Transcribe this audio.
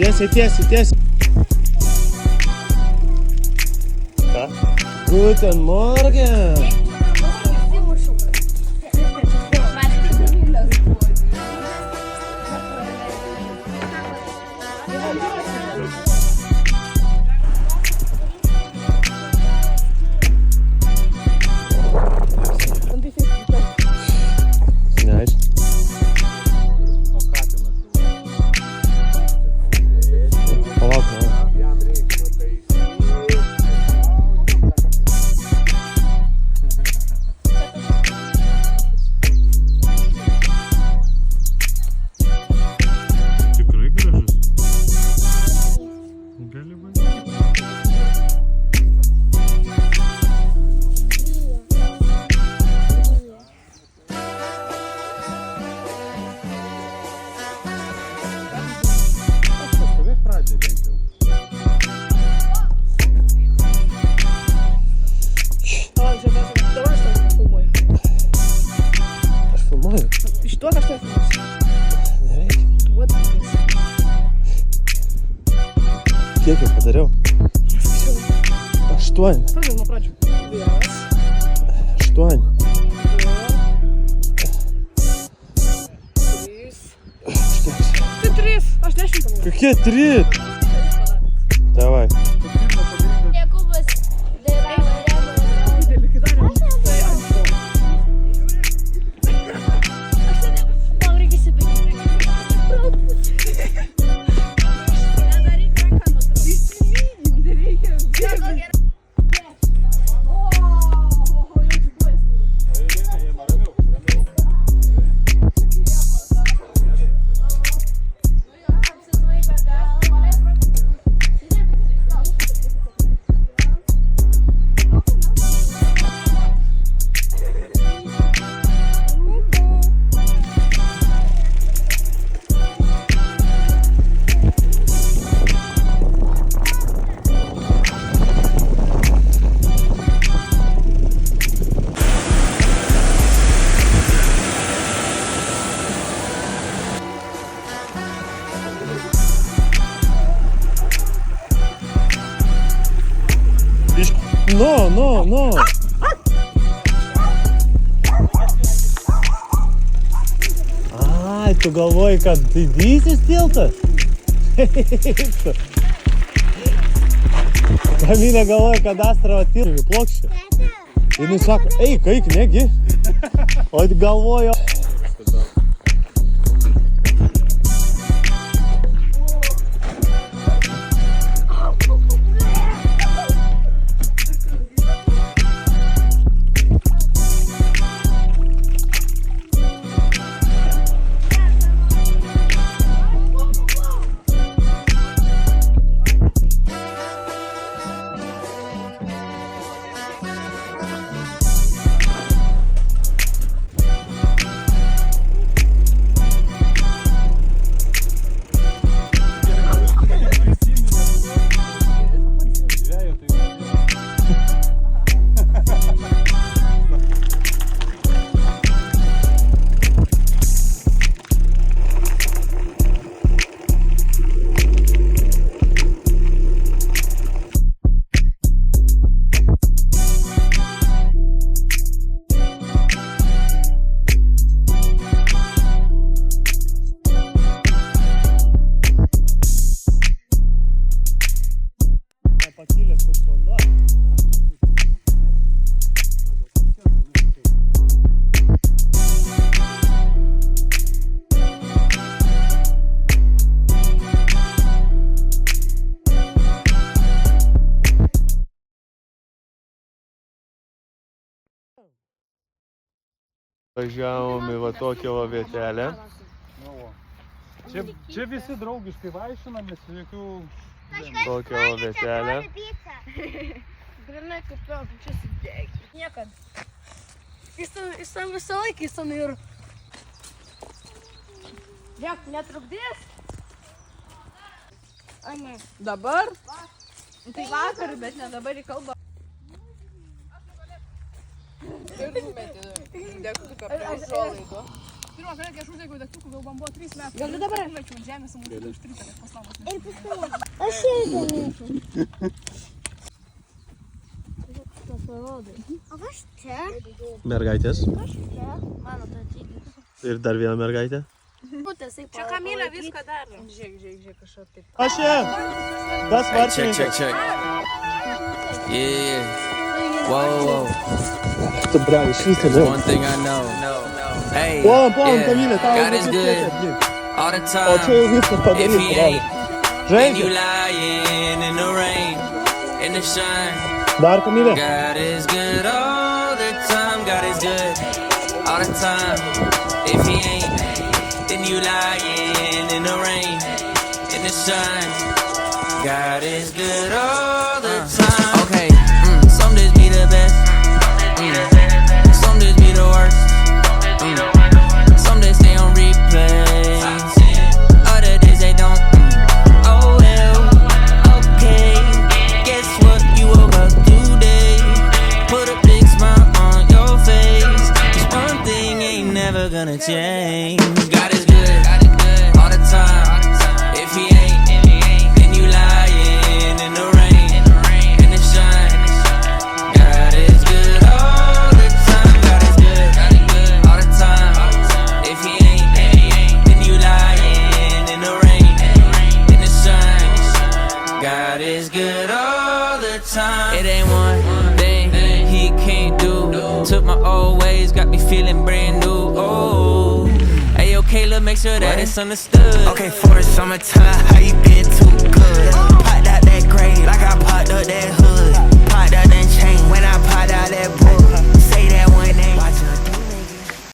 Tiesiai. Ką? Guten Morgen. Išduok, aš tai filmuosiu. Nereikia. Duot. Kiek jau padariau? 8. Pradėjau nuo pradžių. 8. 2, 3. Aš 10 padarau. Kokie 3? Davai. Jakubas dairavo. Didelį kai darėm. Tai anksčiau. Man reikia įsibėgti. Įsilyginti reikia. No. Ai, tu galvoji, kad didysis tiltas? Kamilė galvoja, kad Astravo tiltas plokščia. Ir jis sako, eik, negi. O galvojo. Pakilęs tas vanduo. Važiavom į va tokią va vietelę. Čia visi draugiškai vaišinamės, jokių... Tokią va vietelę. Grinai kaip jau, čia sudėgi. Niekad. Jis tam visą laiką, jis tam ir... Žiūrėk, netrukdės? Ai, ne. Dabar? Tai vakar, bet ne dabar į kalbą. Ir numetė degtuką prie užuolaidų. Pirmą kartą, kai aš uždegiau degtukų, gal man buvo 3 metai. Gal dabar? Mečiau ant žemės, man buvo užtrita, kad paslamas. Ir paskui. Aš irgi norėčiau. O kas čia? Mergaitės. Kas čia? Mano tatydė. Ir dar viena mergaitė. Čia Kamilė viską daro. Žiūrėk, kažką taip. Aš čia. Das Hey, vartininkas. check. Yeah. Whoa. Tu bravo, iš viso ne. One thing I know. Hey. Puolam, Kamilė, tau God is bus good atlikt. all the O čia time. jau viskas If he padaryta. ain't, then you Žaidžiu. lying in the rain, in the shine. Dar Kamilė. God is good all the time. God is good all the time. If he ain't, then you lying in the rain, in the shine. God is good all the time. Okay, some days be the best. Some days be the worst. Some days stay on replay. Other days they don't. Oh well, okay. Guess what you woke up today? Put a big smile on your face. 'Cause one thing ain't never gonna change. God is good all the time. If he ain't, then you lying in the rain, in the shine. God is good all the time. God is good all the time. If he ain't, then you lying in the rain, in the shine. God is good all the time. It ain't one thing he can't do. Took my old ways, got me feeling brand new. Oh, hey, yo, Caleb, make sure that it's understood. Okay, for the summertime, how you been too good?